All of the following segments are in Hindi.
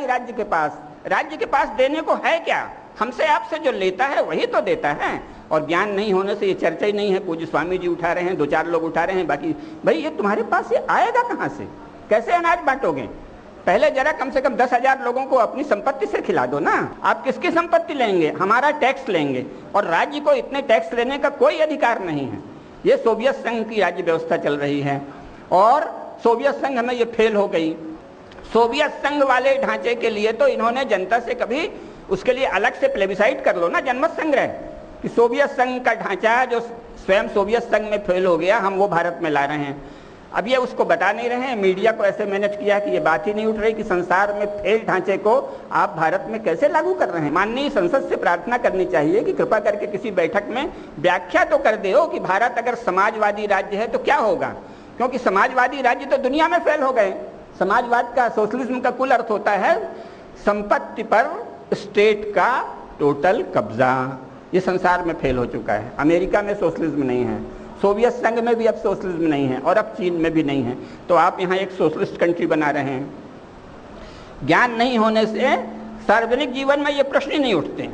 ही राज्य के पास देने को है क्या? हमसे आपसे जो लेता है वही तो देता है। और ज्ञान नहीं होने से ये चर्चा ही नहीं है। पूज्य स्वामी जी उठा रहे हैं, 2-4 लोग उठा रहे हैं, बाकी भाई ये तुम्हारे पास ये आएगा कहाँ से? कैसे अनाज बांटोगे? पहले जरा कम से कम 10,000 लोगों को अपनी संपत्ति से खिला दो ना। आप किसकी संपत्ति लेंगे? हमारा टैक्स लेंगे। और राज्य को इतने टैक्स लेने का कोई अधिकार नहीं है। ये सोवियत संघ की राज्य व्यवस्था चल रही है और सोवियत संघ में ये फेल हो गई। सोवियत संघ वाले ढांचे के लिए तो इन्होंने जनता से कभी उसके लिए अलग से प्लेबिसाइट कर लो ना, जनमत संग्रह, कि सोवियत संघ का ढांचा जो स्वयं सोवियत संघ में फेल हो गया, हम वो भारत में ला रहे हैं। अब ये उसको बता नहीं रहे हैं। मीडिया को ऐसे मैनेज किया कि ये बात ही नहीं उठ रही कि संसार में फेल ढांचे को आप भारत में कैसे लागू कर रहे हैं। माननीय संसद से प्रार्थना करनी चाहिए कि कृपा करके किसी बैठक में व्याख्या तो कर दे हो कि भारत अगर समाजवादी राज्य है तो क्या होगा, क्योंकि समाजवादी राज्य तो दुनिया में फेल हो गए। समाजवाद का, सोशलिज्म का कुल अर्थ होता है संपत्ति पर स्टेट का टोटल कब्जा। ये संसार में फेल हो चुका है। अमेरिका में सोशलिज्म नहीं है, सोवियत संघ में भी अब सोशलिज्म नहीं है और अब चीन में भी नहीं है। तो आप यहाँ एक सोशलिस्ट कंट्री बना रहे हैं। ज्ञान नहीं होने से सार्वजनिक जीवन में ये प्रश्न ही नहीं उठते।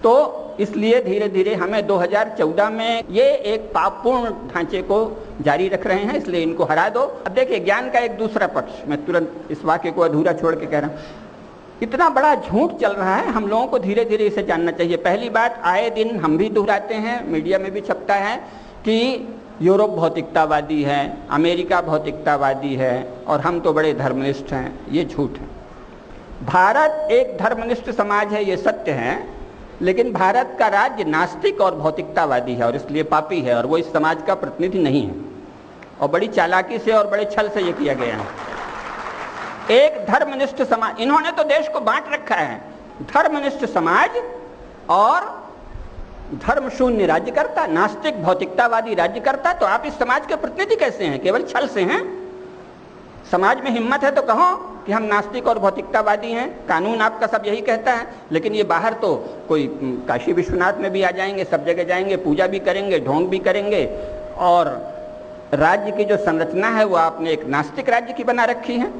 तो इसलिए धीरे धीरे हमें 2014 में ये एक पापपूर्ण ढांचे को जारी रख रहे हैं, इसलिए इनको हरा दो। अब देखिए ज्ञान का एक दूसरा पक्ष, मैं तुरंत इस वाक्य को अधूरा छोड़ के कह रहा हूँ, इतना बड़ा झूठ चल रहा है, हम लोगों को धीरे धीरे इसे जानना चाहिए। पहली बात, आए दिन हम भी दोहराते हैं, मीडिया में भी छपता है कि यूरोप भौतिकतावादी है, अमेरिका भौतिकतावादी है और हम तो बड़े धर्मनिष्ठ हैं। ये झूठ है। भारत एक धर्मनिष्ठ समाज है, ये सत्य है, लेकिन भारत का राज्य नास्तिक और भौतिकतावादी है और इसलिए पापी है और वो इस समाज का प्रतिनिधि नहीं है। और बड़ी चालाकी से और बड़े छल से ये किया गया है। एक धर्मनिष्ठ समाज, इन्होंने तो देश को बांट रखा है, धर्मनिष्ठ समाज और धर्म शून्य राज्यकर्ता, नास्तिक भौतिकतावादी राज्यकर्ता। तो आप इस समाज के प्रतिनिधि कैसे हैं? केवल छल से हैं। समाज में हिम्मत है तो कहो कि हम नास्तिक और भौतिकतावादी हैं, कानून आपका सब यही कहता है, लेकिन ये बाहर तो कोई काशी विश्वनाथ में भी आ जाएंगे, सब जगह जाएंगे, पूजा भी करेंगे, ढोंग भी करेंगे और राज्य की जो संरचना है वो आपने एक नास्तिक राज्य की बना रखी है।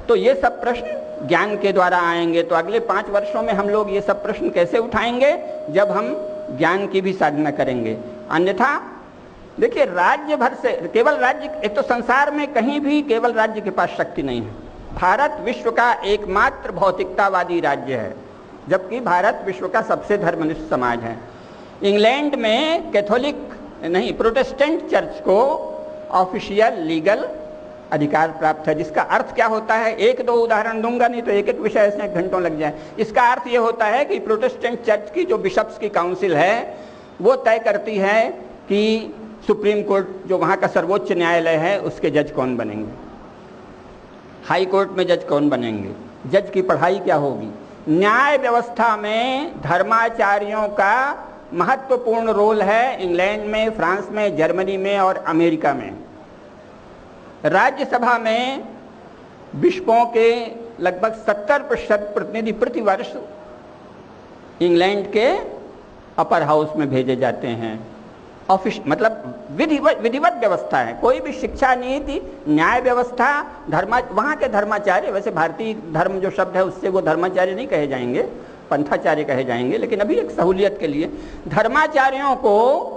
तो ये सब प्रश्न ज्ञान के द्वारा आएंगे। तो अगले 5 वर्षों में हम लोग ये सब प्रश्न कैसे उठाएंगे? जब हम ज्ञान की भी साधना करेंगे। अन्यथा देखिए, राज्य भर से केवल राज्य, एक तो संसार में कहीं भी केवल राज्य के पास शक्ति नहीं है। भारत विश्व का एकमात्र भौतिकतावादी राज्य है, जबकि भारत विश्व का सबसे धर्मनिष्ठ समाज है। इंग्लैंड में कैथोलिक नहीं, प्रोटेस्टेंट चर्च को ऑफिशियल लीगल अधिकार प्राप्त है, जिसका अर्थ क्या होता है? 1-2 उदाहरण दूंगा, नहीं तो एक विषय ऐसे घंटों लग जाए। इसका अर्थ ये होता है कि प्रोटेस्टेंट चर्च की जो बिशप्स की काउंसिल है वो तय करती है कि सुप्रीम कोर्ट, जो वहाँ का सर्वोच्च न्यायालय है, उसके जज कौन बनेंगे, हाई कोर्ट में जज कौन बनेंगे, जज की पढ़ाई क्या होगी। न्याय व्यवस्था में धर्माचार्यों का महत्वपूर्ण रोल है इंग्लैंड में, फ्रांस में, जर्मनी में और अमेरिका में। राज्यसभा में बिशपों के लगभग 70% प्रतिनिधि प्रति वर्ष इंग्लैंड के अपर हाउस में भेजे जाते हैं। ऑफिस मतलब विधिवत व्यवस्था है। कोई भी शिक्षा नीति, न्याय व्यवस्था, वहाँ के धर्माचार्य, वैसे भारतीय धर्म जो शब्द है उससे वो धर्माचार्य नहीं कहे जाएंगे, पंथाचार्य कहे जाएंगे, लेकिन अभी एक सहूलियत के लिए धर्माचार्यों को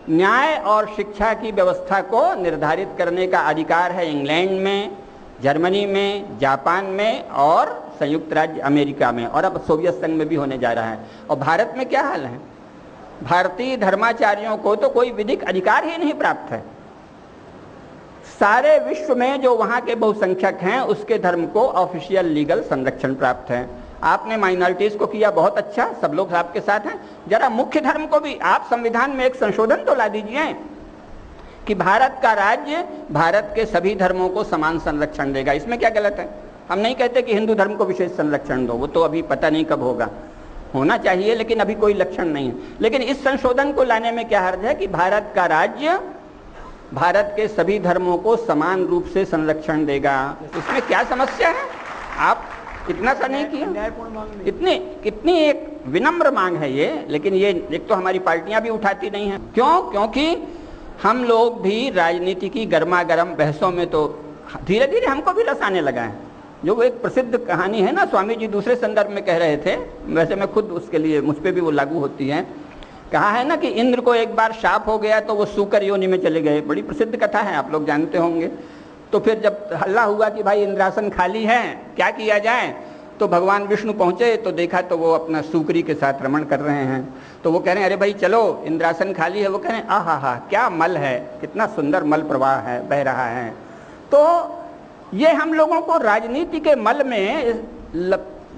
न्याय और शिक्षा की व्यवस्था को निर्धारित करने का अधिकार है इंग्लैंड में, जर्मनी में, जापान में और संयुक्त राज्य अमेरिका में, और अब सोवियत संघ में भी होने जा रहा है। और भारत में क्या हाल है? भारतीय धर्माचार्यों को तो कोई विधिक अधिकार ही नहीं प्राप्त है। सारे विश्व में जो वहाँ के बहुसंख्यक हैं उसके धर्म को ऑफिशियल लीगल संरक्षण प्राप्त है। आपने माइनॉरिटीज को किया बहुत अच्छा, सब लोग आपके साथ हैं। जरा मुख्य धर्म को भी आप संविधान में एक संशोधन तो ला दीजिए कि भारत का राज्य भारत के सभी धर्मों को समान संरक्षण देगा। इसमें क्या गलत है? हम नहीं कहते कि हिंदू धर्म को विशेष संरक्षण दो, वो तो अभी पता नहीं कब होगा, होना चाहिए लेकिन अभी कोई लक्षण नहीं है। लेकिन इस संशोधन को लाने में क्या हर्ज है कि भारत का राज्य भारत के सभी धर्मों को समान रूप से संरक्षण देगा। इसमें क्या समस्या है? आप इतना सा नहीं किया, कितनी एक विनम्र मांग है ये, लेकिन ये एक तो हमारी पार्टियां भी उठाती नहीं हैं। क्यों? क्योंकि हम लोग भी राजनीति की गर्मा गर्म बहसों में तो धीरे धीरे हमको भी रस आने लगा है। जो वो एक प्रसिद्ध कहानी है ना, स्वामी जी दूसरे संदर्भ में कह रहे थे, वैसे मैं खुद उसके लिए मुझ पर भी वो लागू होती है। कहा है ना कि इंद्र को एक बार शाप हो गया तो वो सूकर योनि में चले गए, बड़ी प्रसिद्ध कथा है, आप लोग जानते होंगे। तो फिर जब हल्ला हुआ कि भाई इंद्रासन खाली है, क्या किया जाए, तो भगवान विष्णु पहुंचे तो देखा तो वो अपना सूकरी के साथ रमण कर रहे हैं। तो वो कह रहे हैं अरे भाई चलो इंद्रासन खाली है। वो कह रहे हैं आहा हा क्या मल है, कितना सुंदर मल प्रवाह है, बह रहा है। तो ये हम लोगों को राजनीति के मल में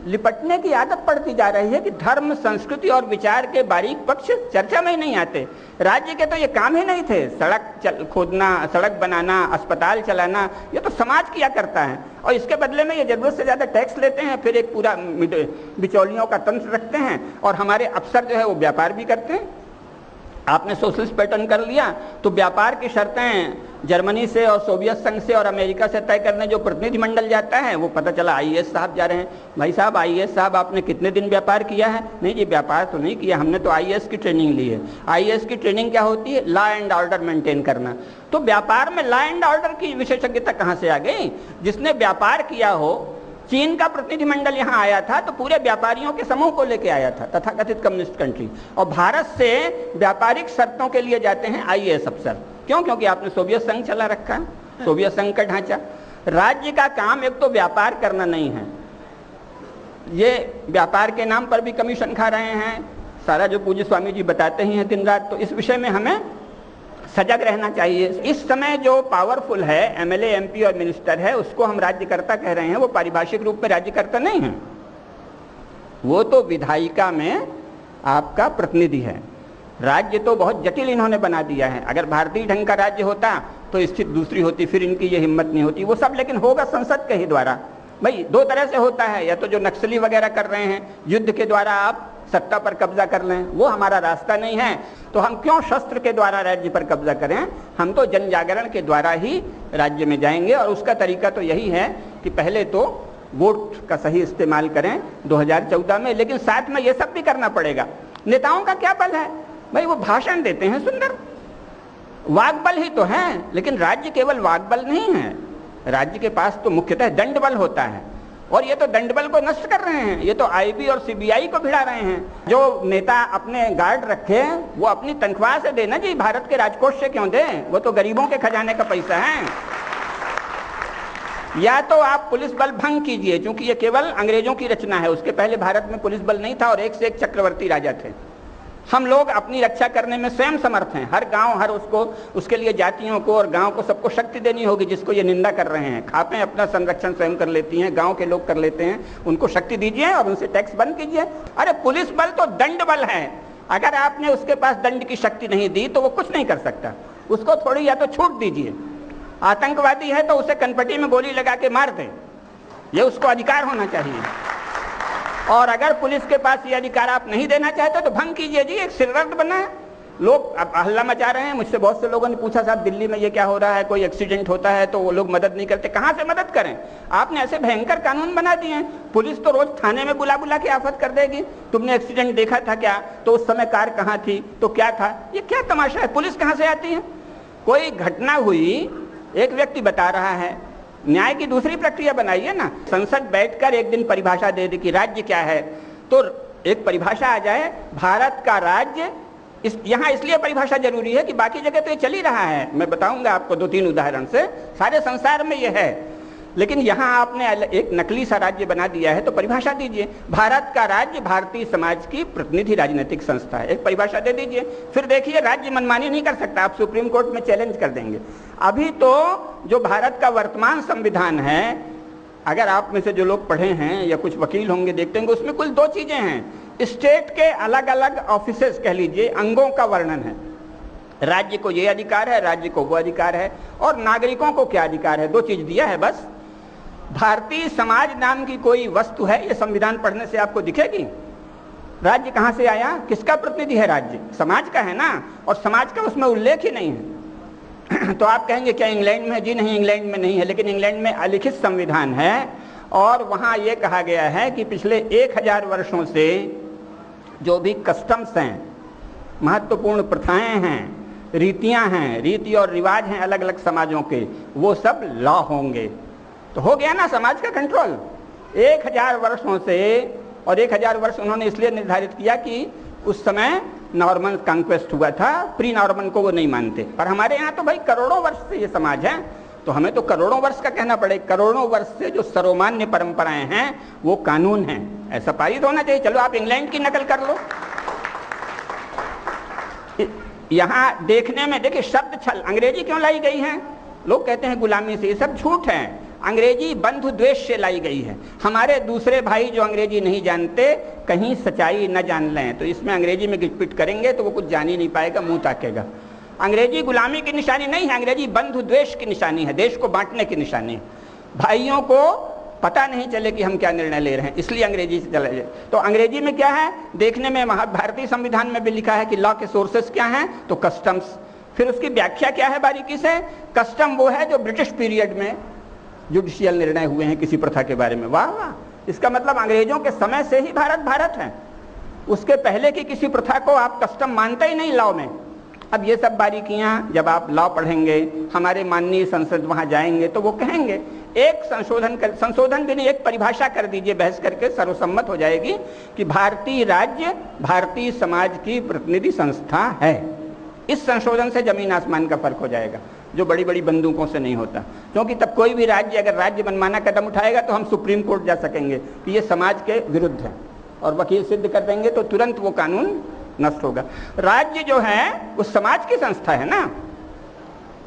लिपटने की आदत पड़ती जा रही है कि धर्म, संस्कृति और विचार के बारीक पक्ष चर्चा में ही नहीं आते। राज्य के तो ये काम ही नहीं थे, सड़क खोदना, सड़क बनाना, अस्पताल चलाना, ये तो समाज किया करता है। और इसके बदले में ये जरूरत से ज़्यादा टैक्स लेते हैं, फिर एक पूरा बिचौलियों का तंत्र रखते हैं, और हमारे अफसर जो है वो व्यापार भी करते हैं। आपने सोशलिस्ट पैटर्न कर लिया तो व्यापार की शर्तें जर्मनी से और सोवियत संघ से और अमेरिका से तय करने जो प्रतिनिधिमंडल जाता है, वो पता चला आईएएस साहब जा रहे हैं। भाई साहब आईएएस साहब आपने कितने दिन व्यापार किया है? नहीं जी व्यापार तो नहीं किया, हमने तो आईएएस की ट्रेनिंग ली है। आईएएस की ट्रेनिंग क्या होती है? लॉ एंड ऑर्डर मेंटेन करना। तो व्यापार में लॉ एंड ऑर्डर की विशेषज्ञता कहाँ से आ गई? जिसने व्यापार किया हो, चीन का प्रतिनिधिमंडल यहाँ आया था तो पूरे व्यापारियों के समूह को लेके आया था, तथाकथित कम्युनिस्ट कंट्री। और भारत से व्यापारिक शर्तों के लिए जाते हैं आईएएस अफसर। क्यों? क्योंकि आपने सोवियत संघ चला रखा है, सोवियत संघ का ढांचा। राज्य का काम एक तो व्यापार करना नहीं है, ये व्यापार के नाम पर भी कमीशन खा रहे हैं, सारा जो पूज्य स्वामी जी बताते ही हैं दिन रात। तो इस विषय में हमें सजग रहना चाहिए। इस समय जो पावरफुल है एमएलए, एमपी और मिनिस्टर है, उसको हम राज्यकर्ता कह रहे हैं, वो पारिभाषिक रूप में राज्यकर्ता नहीं है, वो तो विधायिका में आपका प्रतिनिधि है। राज्य तो बहुत जटिल इन्होंने बना दिया है। अगर भारतीय ढंग का राज्य होता तो स्थिति दूसरी होती, फिर इनकी ये हिम्मत नहीं होती। वो सब लेकिन होगा संसद के ही द्वारा। भाई दो तरह से होता है, या तो जो नक्सली वगैरह कर रहे हैं, युद्ध के द्वारा आप सत्ता पर कब्जा कर लें, वो हमारा रास्ता नहीं है। तो हम क्यों शस्त्र के द्वारा राज्य पर कब्जा करें? हम तो जन जागरण के द्वारा ही राज्य में जाएंगे। और उसका तरीका तो यही है कि पहले तो वोट का सही इस्तेमाल करें 2014 में, लेकिन साथ में ये सब भी करना पड़ेगा। नेताओं का क्या बल है भाई? वो भाषण देते हैं सुंदर, वाग्बल ही तो है, लेकिन राज्य केवल वाग्बल नहीं है। राज्य के पास तो मुख्यतः दंड बल होता है, और ये तो दंड बल को नष्ट कर रहे हैं। ये तो आईबी और सीबीआई को भिड़ा रहे हैं। जो नेता अपने गार्ड रखे वो अपनी तनख्वाह से देना जी, भारत के राजकोष से क्यों दे? वो तो गरीबों के खजाने का पैसा है। या तो आप पुलिस बल भंग कीजिए, क्योंकि ये केवल अंग्रेजों की रचना है, उसके पहले भारत में पुलिस बल नहीं था और एक से एक चक्रवर्ती राजा थे। हम लोग अपनी रक्षा करने में स्वयं समर्थ हैं। हर गांव, हर उसके लिए जातियों को और गांव को सबको शक्ति देनी होगी, जिसको ये निंदा कर रहे हैं। खापें अपना संरक्षण स्वयं कर लेती हैं, गांव के लोग कर लेते हैं, उनको शक्ति दीजिए और उनसे टैक्स बंद कीजिए। अरे पुलिस बल तो दंड बल है, अगर आपने उसके पास दंड की शक्ति नहीं दी तो वो कुछ नहीं कर सकता। उसको थोड़ी या तो छूट दीजिए। आतंकवादी है तो उसे कनपटी में गोली लगा के मार दें, ये उसको अधिकार होना चाहिए। और अगर पुलिस के पास ये अधिकार आप नहीं देना चाहते तो भंग कीजिए जी, एक सिरदर्द बना है। लोग अब हल्ला मचा रहे हैं। मुझसे बहुत से लोगों ने पूछा साहब दिल्ली में ये क्या हो रहा है, कोई एक्सीडेंट होता है तो वो लोग मदद नहीं करते। कहाँ से मदद करें? आपने ऐसे भयंकर कानून बना दिए हैं, पुलिस तो रोज थाने में बुला बुला के आफत कर देगी। तुमने एक्सीडेंट देखा था क्या? तो उस समय कार कहाँ थी? तो क्या था? ये क्या तमाशा है? पुलिस कहाँ से आती है? कोई घटना हुई, एक व्यक्ति बता रहा है, न्याय की दूसरी प्रक्रिया बनाइए ना। संसद बैठकर एक दिन परिभाषा दे दी कि राज्य क्या है, तो एक परिभाषा आ जाए। भारत का राज्य यहाँ इसलिए परिभाषा जरूरी है कि बाकी जगह तो ये चल ही रहा है। मैं बताऊंगा आपको 2-3 उदाहरण से, सारे संसार में ये है, लेकिन यहाँ आपने एक नकली सा राज्य बना दिया है। तो परिभाषा दीजिए, भारत का राज्य भारतीय समाज की प्रतिनिधि राजनीतिक संस्था है, एक परिभाषा दे दीजिए। फिर देखिए राज्य मनमानी नहीं कर सकता, आप सुप्रीम कोर्ट में चैलेंज कर देंगे। अभी तो जो भारत का वर्तमान संविधान है, अगर आप में से जो लोग पढ़े हैं या कुछ वकील होंगे देखते होंगे, उसमें कुल 2 चीजें हैं। स्टेट के अलग अलग ऑफिसेस कह लीजिए, अंगों का वर्णन है। राज्य को ये अधिकार है, राज्य को वो अधिकार है, और नागरिकों को क्या अधिकार है, 2 चीज दिया है बस। भारतीय समाज नाम की कोई वस्तु है, ये संविधान पढ़ने से आपको दिखेगी? राज्य कहाँ से आया? किसका प्रतिनिधि है? राज्य समाज का है ना, और समाज का उसमें उल्लेख ही नहीं है। तो आप कहेंगे क्या इंग्लैंड में? जी नहीं, इंग्लैंड में नहीं है, लेकिन इंग्लैंड में अलिखित संविधान है, और वहाँ ये कहा गया है कि पिछले 1000 वर्षों से जो भी कस्टम्स हैं, महत्वपूर्ण प्रथाएं हैं, रीतियां हैं, रीति और रिवाज हैं अलग अलग समाजों के, वो सब लॉ होंगे। तो हो गया ना समाज का कंट्रोल 1000 वर्षों से। और 1000 वर्ष उन्होंने इसलिए निर्धारित किया कि उस समय नॉर्मन कॉन्क्वेस्ट हुआ था, प्री नॉर्मन को वो नहीं मानते। पर हमारे यहाँ तो भाई करोड़ों वर्ष से ये समाज है, तो हमें तो करोड़ों वर्ष का कहना पड़े। करोड़ों वर्ष से जो सर्वमान्य परंपराएं हैं वो कानून हैं, ऐसा पारित होना चाहिए। चलो आप इंग्लैंड की नकल कर लो। यहाँ देखने में देखिए शब्द छल, अंग्रेजी क्यों लाई गई है? लोग कहते हैं गुलामी से, ये सब झूठ है। अंग्रेजी बंधु द्वेष से लाई गई है। हमारे दूसरे भाई जो अंग्रेजी नहीं जानते कहीं सच्चाई न जान लें, तो इसमें अंग्रेजी में गिटपिट करेंगे तो वो कुछ जान ही नहीं पाएगा, मुंह ताकेगा। अंग्रेजी गुलामी की निशानी नहीं है, अंग्रेजी बंधु द्वेष की निशानी है, देश को बांटने की निशानी है। भाइयों को पता नहीं चले कि हम क्या निर्णय ले रहे हैं, इसलिए अंग्रेजी से चले जाए। तो अंग्रेजी में क्या है? देखने में भारतीय संविधान में भी लिखा है कि लॉ के सोर्सेस क्या हैं, तो कस्टम्स। फिर उसकी व्याख्या क्या है बारीकी से? कस्टम वो है जो ब्रिटिश पीरियड में जुडिशियल निर्णय हुए हैं किसी प्रथा के बारे में। वाह वाह, इसका मतलब अंग्रेजों के समय से ही भारत भारत है, उसके पहले की किसी प्रथा को आप कस्टम मानते ही नहीं लॉ में। अब ये सब बारीकियां जब आप लॉ पढ़ेंगे, हमारे माननीय संसद वहां जाएंगे तो वो कहेंगे एक संशोधन भी नहीं, एक परिभाषा कर दीजिए, बहस करके सर्वसम्मत हो जाएगी कि भारतीय राज्य भारतीय समाज की प्रतिनिधि संस्था है। इस संशोधन से जमीन आसमान का फर्क हो जाएगा, जो बड़ी बड़ी बंदूकों से नहीं होता। क्योंकि तब कोई भी राज्य अगर राज्य मनमाना कदम उठाएगा तो हम सुप्रीम कोर्ट जा सकेंगे कि ये समाज के विरुद्ध है, और वकील सिद्ध कर देंगे तो तुरंत वो कानून नष्ट होगा। राज्य जो है वो समाज की संस्था है ना,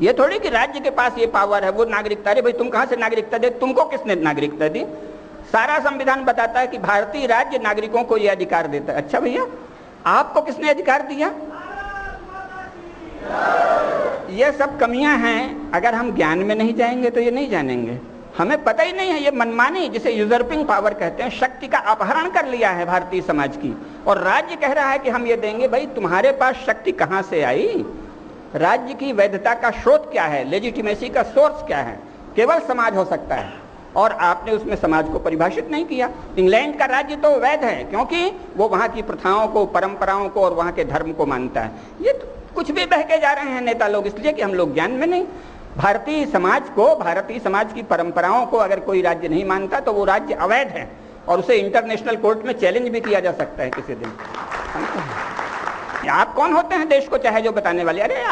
ये थोड़ी कि राज्य के पास ये पावर है, वो नागरिकता। अरे भाई तुम कहाँ से नागरिकता दे, तुमको किसने नागरिकता दी? सारा संविधान बताता है कि भारतीय राज्य नागरिकों को ये अधिकार देता है। अच्छा भैया, आपको किसने अधिकार दिया? ये सब कमियां हैं, अगर हम ज्ञान में नहीं जाएंगे तो ये नहीं जानेंगे। हमें पता ही नहीं है, ये मनमानी जिसे यूजर्पिंग पावर कहते हैं, शक्ति का अपहरण कर लिया है भारतीय समाज की। और राज्य कह रहा है कि हम ये देंगे। भाई तुम्हारे पास शक्ति कहाँ से आई? राज्य की वैधता का स्रोत क्या है? लेजिटिमेसी का सोर्स क्या है? केवल समाज हो सकता है, और आपने उसमें समाज को परिभाषित नहीं किया। इंग्लैंड का राज्य तो वैध है क्योंकि वो वहाँ की प्रथाओं को, परंपराओं को और वहाँ के धर्म को मानता है। ये तो कुछ भी बह के जा रहे हैं नेता लोग, इसलिए कि हम लोग ज्ञान में नहीं। भारतीय समाज को, भारतीय समाज की परंपराओं को अगर कोई राज्य नहीं मानता तो वो राज्य अवैध है, और उसे इंटरनेशनल कोर्ट में चैलेंज भी किया जा सकता है किसी दिन। आप कौन होते हैं देश को चाहे जो बताने वाले? अरे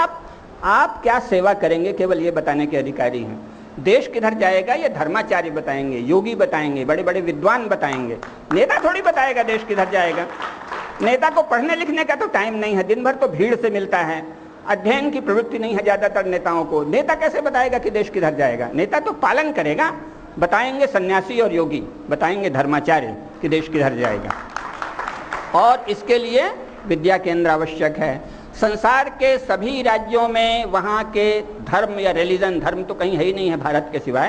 आप क्या सेवा करेंगे, केवल ये बताने के अधिकारी हैं। देश किधर जाएगा ये धर्माचार्य बताएंगे, योगी बताएंगे, बड़े बड़े विद्वान बताएंगे। नेता थोड़ी बताएगा देश किधर जाएगा। नेता को पढ़ने लिखने का तो टाइम नहीं है, दिन भर तो भीड़ से मिलता है, अध्ययन की प्रवृत्ति नहीं है ज्यादातर नेताओं को। नेता कैसे बताएगा कि देश किधर जाएगा? नेता तो पालन करेगा, बताएंगे सन्यासी और योगी, बताएंगे धर्माचार्य कि देश किधर जाएगा। और इसके लिए विद्या केंद्र आवश्यक है। संसार के सभी राज्यों में वहाँ के धर्म या रिलीजन, धर्म तो कहीं है ही नहीं है भारत के सिवाय,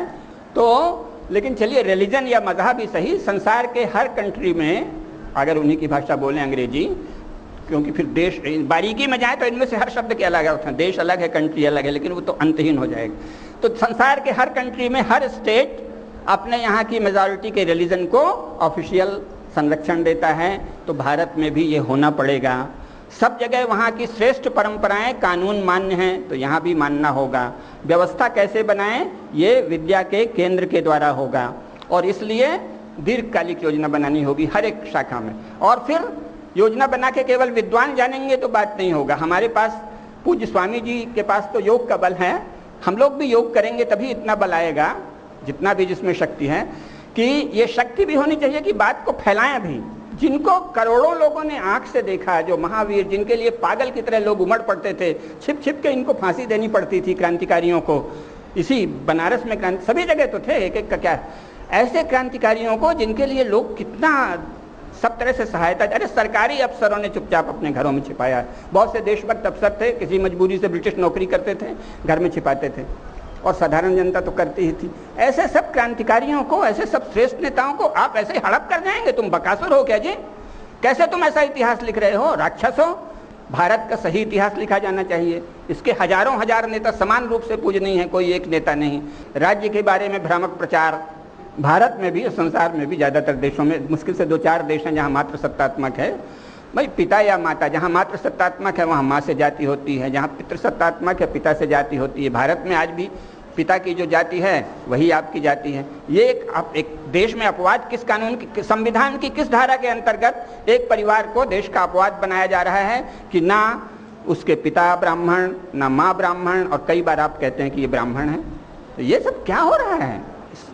तो लेकिन चलिए रिलीजन या मजहब ही सही, संसार के हर कंट्री में अगर उन्हीं की भाषा बोलें अंग्रेजी, क्योंकि फिर देश बारीकी में जाए तो इनमें से हर शब्द के अलग होते हैं। देश अलग है, कंट्री अलग है, लेकिन वो तो अंतहीन हो जाएगा। तो संसार के हर कंट्री में हर स्टेट अपने यहाँ की मेजॉरिटी के रिलीजन को ऑफिशियल संरक्षण देता है, तो भारत में भी ये होना पड़ेगा। सब जगह वहाँ की श्रेष्ठ परंपराएं कानून मान्य हैं, तो यहाँ भी मानना होगा। व्यवस्था कैसे बनाएं, ये विद्या के केंद्र के द्वारा होगा, और इसलिए दीर्घकालिक योजना बनानी होगी हर एक शाखा में। और फिर योजना बना के केवल विद्वान जानेंगे तो बात नहीं होगा। हमारे पास पूज्य स्वामी जी के पास तो योग का बल है, हम लोग भी योग करेंगे तभी इतना बल आएगा, जितना भी जिसमें शक्ति है, कि ये शक्ति भी होनी चाहिए कि बात को फैलाएं भी। जिनको करोड़ों लोगों ने आंख से देखा, जो महावीर, जिनके लिए पागल की तरह लोग उमड़ पड़ते थे, छिप छिप के इनको फांसी देनी पड़ती थी क्रांतिकारियों को। इसी बनारस में क्रांति, सभी जगह तो थे, एक एक का क्या, ऐसे क्रांतिकारियों को जिनके लिए लोग कितना सब तरह से सहायता। अरे सरकारी अफसरों ने चुपचाप अपने घरों में छिपाया। बहुत से देशभक्त अफसर थे, किसी मजबूरी से ब्रिटिश नौकरी करते थे, घर में छिपाते थे, और साधारण जनता तो करती ही थी। ऐसे सब क्रांतिकारियों को, ऐसे सब श्रेष्ठ नेताओं को आप ऐसे हड़प कर जाएंगे? तुम बकासुर हो क्या जी? कैसे तुम ऐसा इतिहास लिख रहे हो? राक्षस हो? भारत का सही इतिहास लिखा जाना चाहिए। इसके हजारों हजार नेता समान रूप से पूजनीय है, कोई एक नेता नहीं। राज्य के बारे में भ्रामक प्रचार भारत में भी और संसार में भी, ज़्यादातर देशों में, मुश्किल से 2-4 देश हैं जहाँ मात्र सत्तात्मक है। भाई पिता या माता, जहाँ मात्र सत्तात्मक है वहाँ माँ से जाति होती है, जहाँ पितृ सत्तात्मक है पिता से जाति होती है। भारत में आज भी पिता की जो जाति है वही आपकी जाति है। ये एक देश में अपवाद किस कानून की, संविधान की किस धारा के अंतर्गत एक परिवार को देश का अपवाद बनाया जा रहा है कि ना उसके पिता ब्राह्मण, ना माँ ब्राह्मण, और कई बार आप कहते हैं कि ये ब्राह्मण है। तो ये सब क्या हो रहा है?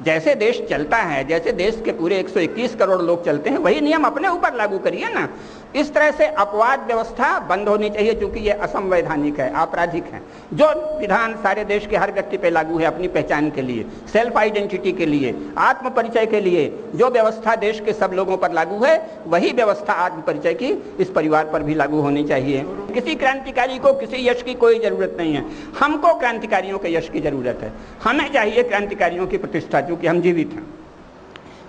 जैसे देश चलता है, जैसे देश के पूरे 121 करोड़ लोग चलते हैं, वही नियम अपने ऊपर लागू करिए ना। इस तरह से अपवाद व्यवस्था बंद होनी चाहिए, क्योंकि ये असंवैधानिक है, आपराधिक है। जो विधान सारे देश के हर व्यक्ति पे लागू है अपनी पहचान के लिए, सेल्फ आइडेंटिटी के लिए, आत्म परिचय के लिए, जो व्यवस्था देश के सब लोगों पर लागू है वही व्यवस्था आत्म परिचय की इस परिवार पर भी लागू होनी चाहिए। किसी क्रांतिकारी को किसी यश की कोई जरूरत नहीं है, हमको क्रांतिकारियों के यश की जरूरत है। हमें चाहिए क्रांतिकारियों की प्रतिष्ठा, क्योंकि हम जीवित हैं।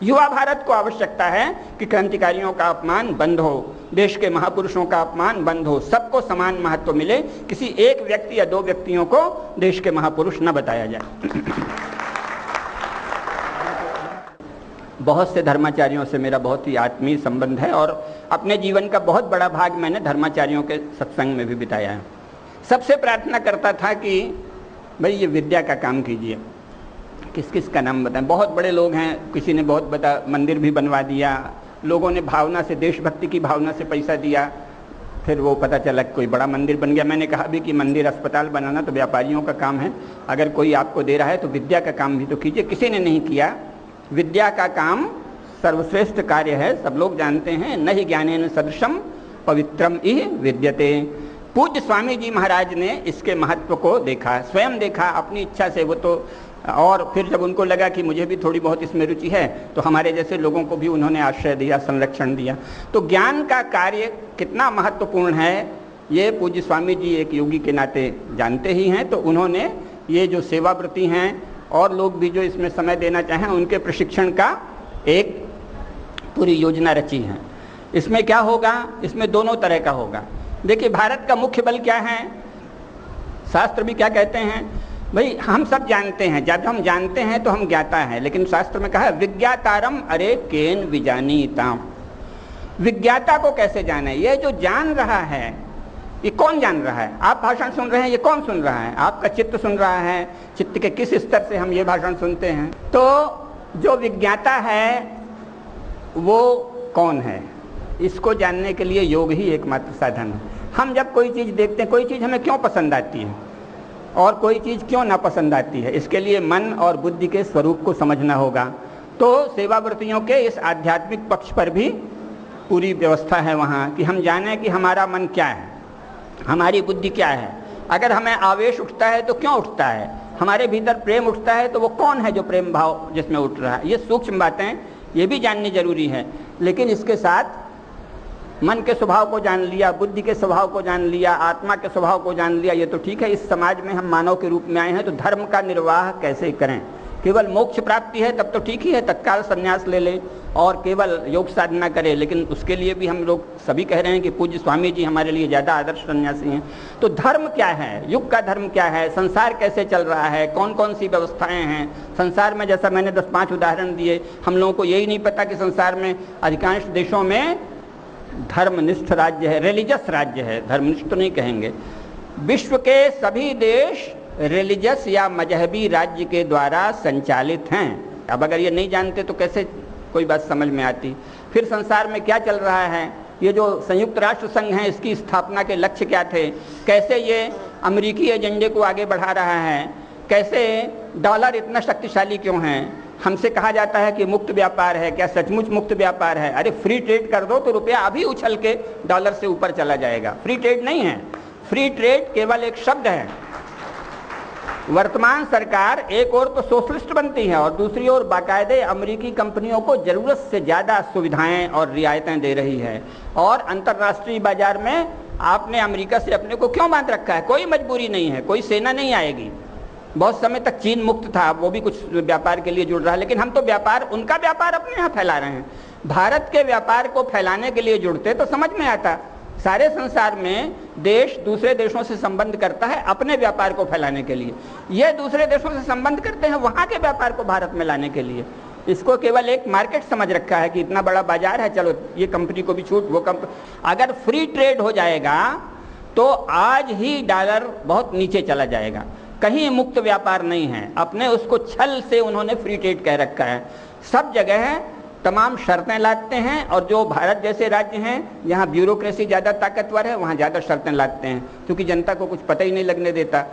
युवा भारत को आवश्यकता है कि क्रांतिकारियों का अपमान बंद हो, देश के महापुरुषों का अपमान बंद हो, सबको समान महत्व मिले, किसी एक व्यक्ति या दो व्यक्तियों को देश के महापुरुष न बताया जाए। बहुत से धर्माचार्यों से मेरा बहुत ही आत्मीय संबंध है और अपने जीवन का बहुत बड़ा भाग मैंने धर्माचार्यों के सत्संग में भी बिताया है। सबसे प्रार्थना करता था कि भाई ये विद्या का काम कीजिए। किस किस का नाम बताएं? बहुत बड़े लोग हैं, किसी ने बहुत बड़ा मंदिर भी बनवा दिया, लोगों ने भावना से, देशभक्ति की भावना से पैसा दिया, फिर वो पता चला कोई बड़ा मंदिर बन गया। मैंने कहा भी कि मंदिर अस्पताल बनाना तो व्यापारियों का काम है, अगर कोई आपको दे रहा है तो विद्या का काम भी तो कीजिए। किसी ने नहीं किया। विद्या का काम सर्वश्रेष्ठ कार्य है, सब लोग जानते हैं। न ही ज्ञानेन सदृशम पवित्रम इह विद्यते। पूज्य स्वामी जी महाराज ने इसके महत्व को देखा, स्वयं देखा अपनी इच्छा से। वो तो और फिर जब उनको लगा कि मुझे भी थोड़ी बहुत इसमें रुचि है, तो हमारे जैसे लोगों को भी उन्होंने आश्रय दिया, संरक्षण दिया। तो ज्ञान का कार्य कितना महत्वपूर्ण है ये पूज्य स्वामी जी एक योगी के नाते जानते ही हैं। तो उन्होंने ये जो सेवाव्रती हैं और लोग भी जो इसमें समय देना चाहें, उनके प्रशिक्षण का एक पूरी योजना रची है। इसमें क्या होगा? इसमें दोनों तरह का होगा। देखिए, भारत का मुख्य बल क्या है? शास्त्र भी क्या कहते हैं? भाई हम सब जानते हैं, जब हम जानते हैं तो हम ज्ञाता हैं, लेकिन शास्त्र में कहा है विज्ञातारम अरे केन विजानीताम। विज्ञाता को कैसे जाने? ये जो जान रहा है ये कौन जान रहा है? आप भाषण सुन रहे हैं, ये कौन सुन रहा है? आपका चित्त सुन रहा है। चित्त के किस स्तर से हम ये भाषण सुनते हैं? तो जो विज्ञाता है वो कौन है? इसको जानने के लिए योग ही एकमात्र साधन है। हम जब कोई चीज़ देखते हैं, कोई चीज़ हमें क्यों पसंद आती है और कोई चीज़ क्यों ना पसंद आती है, इसके लिए मन और बुद्धि के स्वरूप को समझना होगा। तो सेवाव्रतियों के इस आध्यात्मिक पक्ष पर भी पूरी व्यवस्था है वहाँ कि हम जानें कि हमारा मन क्या है, हमारी बुद्धि क्या है। अगर हमें आवेश उठता है तो क्यों उठता है? हमारे भीतर प्रेम उठता है तो वो कौन है जो प्रेम भाव जिसमें उठ रहा है? ये सूक्ष्म बातें, ये भी जाननी जरूरी है। लेकिन इसके साथ मन के स्वभाव को जान लिया, बुद्धि के स्वभाव को जान लिया, आत्मा के स्वभाव को जान लिया, ये तो ठीक है। इस समाज में हम मानव के रूप में आए हैं, तो धर्म का निर्वाह कैसे करें? केवल मोक्ष प्राप्ति है तब तो ठीक ही है, तत्काल संन्यास ले ले और केवल योग साधना करे। लेकिन उसके लिए भी हम लोग सभी कह रहे हैं कि पूज्य स्वामी जी हमारे लिए ज़्यादा आदर्श सन्यासी हैं। तो धर्म क्या है? युग का धर्म क्या है? संसार कैसे चल रहा है? कौन कौन सी व्यवस्थाएं हैं संसार में? जैसा मैंने 10-5 उदाहरण दिए, हम लोगों को यही नहीं पता कि संसार में अधिकांश देशों में धर्मनिष्ठ राज्य है, रिलीजियस राज्य है, धर्मनिष्ठ तो नहीं कहेंगे। विश्व के सभी देश रिलीजियस या मजहबी राज्य के द्वारा संचालित हैं। अब अगर ये नहीं जानते तो कैसे कोई बात समझ में आती? फिर संसार में क्या चल रहा है? ये जो संयुक्त राष्ट्र संघ है, इसकी स्थापना के लक्ष्य क्या थे? कैसे ये अमेरिकी एजेंडे को आगे बढ़ा रहा है? कैसे डॉलर इतना शक्तिशाली क्यों है? हमसे कहा जाता है कि मुक्त व्यापार है, क्या सचमुच मुक्त व्यापार है? अरे फ्री ट्रेड कर दो तो रुपया अभी उछल के डॉलर से ऊपर चला जाएगा। फ्री ट्रेड नहीं है, फ्री ट्रेड केवल एक शब्द है। वर्तमान सरकार एक ओर तो सोशलिस्ट बनती है और दूसरी ओर बाकायदे अमेरिकी कंपनियों को जरूरत से ज़्यादा सुविधाएं और रियायतें दे रही है। और अंतर्राष्ट्रीय बाजार में आपने अमेरिका से अपने को क्यों बांध रखा है? कोई मजबूरी नहीं है, कोई सेना नहीं आएगी। बहुत समय तक चीन मुक्त था, वो भी कुछ व्यापार के लिए जुड़ रहा है, लेकिन हम तो व्यापार, उनका व्यापार अपने यहाँ फैला रहे हैं। भारत के व्यापार को फैलाने के लिए जुड़ते तो समझ में आता। सारे संसार में देश दूसरे देशों से संबंध करता है अपने व्यापार को फैलाने के लिए, ये दूसरे देशों से संबंध करते हैं वहाँ के व्यापार को भारत में लाने के लिए। इसको केवल एक मार्केट समझ रखा है कि इतना बड़ा बाजार है, चलो ये कंपनी को भी छूट, वो कंपनी। अगर फ्री ट्रेड हो जाएगा तो आज ही डॉलर बहुत नीचे चला जाएगा। कहीं मुक्त व्यापार नहीं है, अपने उसको छल से उन्होंने फ्री ट्रेड कह रखा है। सब जगह है तमाम शर्तें लादते हैं, और जो भारत जैसे राज्य हैं जहाँ ब्यूरोक्रेसी ज़्यादा ताकतवर है वहाँ ज़्यादा शर्तें लादते हैं, क्योंकि जनता को कुछ पता ही नहीं लगने देता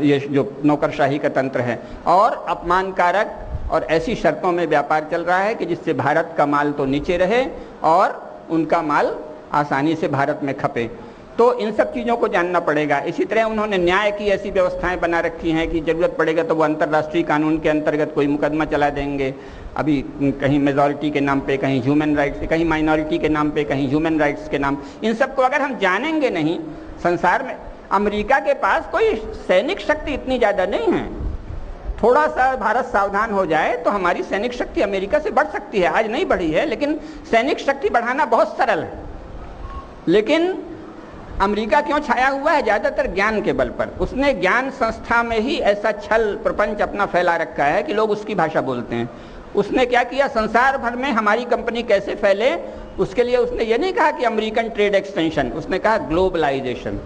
ये जो नौकरशाही का तंत्र है। और अपमानकारक और ऐसी शर्तों में व्यापार चल रहा है कि जिससे भारत का माल तो नीचे रहे और उनका माल आसानी से भारत में खपे। तो इन सब चीज़ों को जानना पड़ेगा। इसी तरह उन्होंने न्याय की ऐसी व्यवस्थाएं बना रखी हैं कि ज़रूरत पड़ेगा तो वो अंतर्राष्ट्रीय कानून के अंतर्गत कोई मुकदमा चला देंगे। अभी कहीं मेजॉरिटी के नाम पे, कहीं ह्यूमन राइट्स, कहीं माइनॉरिटी के नाम पे, कहीं ह्यूमन राइट्स के नाम। इन सब को अगर हम जानेंगे नहीं, संसार में अमेरिका के पास कोई सैनिक शक्ति इतनी ज़्यादा नहीं है। थोड़ा सा भारत सावधान हो जाए तो हमारी सैनिक शक्ति अमेरिका से बढ़ सकती है। आज नहीं बढ़ी है, लेकिन सैनिक शक्ति बढ़ाना बहुत सरल है। लेकिन अमेरिका क्यों छाया हुआ है? ज़्यादातर ज्ञान के बल पर। उसने ज्ञान संस्था में ही ऐसा छल प्रपंच अपना फैला रखा है कि लोग उसकी भाषा बोलते हैं। उसने क्या किया, संसार भर में हमारी कंपनी कैसे फैले, उसके लिए उसने ये नहीं कहा कि अमेरिकन ट्रेड एक्सटेंशन, उसने कहा ग्लोबलाइजेशन।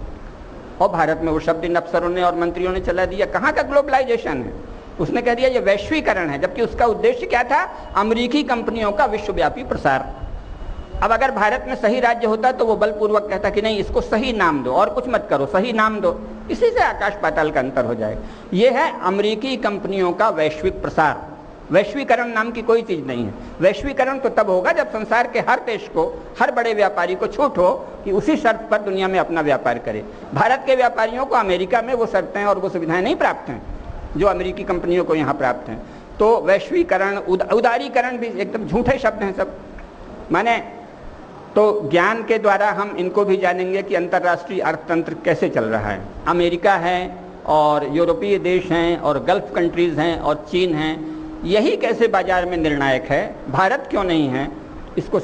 और भारत में वो शब्द इन अफसरों ने और मंत्रियों ने चला दिया। कहाँ का ग्लोबलाइजेशन है? उसने कह दिया ये वैश्वीकरण है, जबकि उसका उद्देश्य क्या था? अमेरिकी कंपनियों का विश्वव्यापी प्रसार। अब अगर भारत में सही राज्य होता तो वो बलपूर्वक कहता कि नहीं, इसको सही नाम दो और कुछ मत करो, सही नाम दो। इसी से आकाश पाताल का अंतर हो जाए। ये है अमेरिकी कंपनियों का वैश्विक प्रसार। वैश्वीकरण नाम की कोई चीज नहीं है। वैश्वीकरण तो तब होगा जब संसार के हर देश को, हर बड़े व्यापारी को छूट हो कि उसी शर्त पर दुनिया में अपना व्यापार करे। भारत के व्यापारियों को अमेरिका में वो शर्तें और वो सुविधाएं नहीं प्राप्त हैं जो अमेरिकी कंपनियों को यहाँ प्राप्त हैं। तो वैश्वीकरण, उदारीकरण भी एकदम झूठे शब्द हैं सब। माने तो ज्ञान के द्वारा हम इनको भी जानेंगे कि अंतर्राष्ट्रीय अर्थतंत्र कैसे चल रहा है। अमेरिका है और यूरोपीय देश हैं और गल्फ कंट्रीज़ हैं और चीन हैं, यही कैसे बाजार में निर्णायक है, भारत क्यों नहीं है, इसको